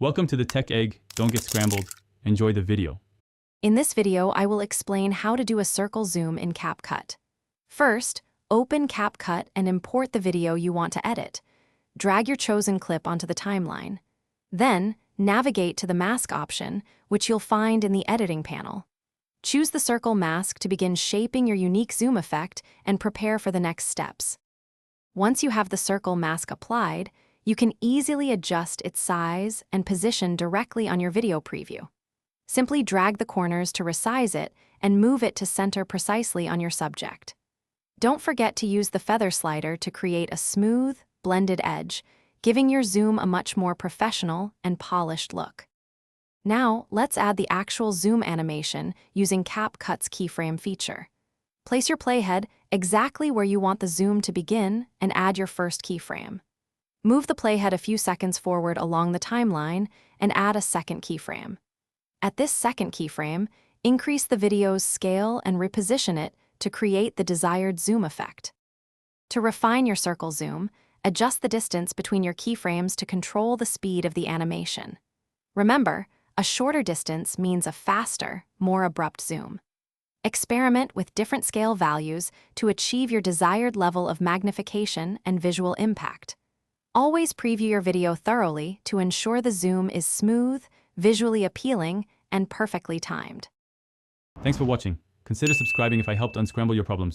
Welcome to the Tech Egg. Don't get scrambled. Enjoy the video. In this video, I will explain how to do a circle zoom in Capcut. First, open Capcut and import the video you want to edit. Drag your chosen clip onto the timeline. Then, navigate to the mask option, which you'll find in the editing panel. Choose the circle mask to begin shaping your unique zoom effect and prepare for the next steps. Once you have the circle mask applied, you can easily adjust its size and position directly on your video preview. Simply drag the corners to resize it and move it to center precisely on your subject. Don't forget to use the feather slider to create a smooth, blended edge, giving your zoom a much more professional and polished look. Now, let's add the actual zoom animation using Capcut's keyframe feature. Place your playhead exactly where you want the zoom to begin and add your first keyframe. Move the playhead a few seconds forward along the timeline and add a second keyframe. At this second keyframe, increase the video's scale and reposition it to create the desired zoom effect. To refine your circle zoom, adjust the distance between your keyframes to control the speed of the animation. Remember, a shorter distance means a faster, more abrupt zoom. Experiment with different scale values to achieve your desired level of magnification and visual impact. Always preview your video thoroughly to ensure the zoom is smooth, visually appealing, and perfectly timed. Thanks for watching. Consider subscribing if I helped unscramble your problems.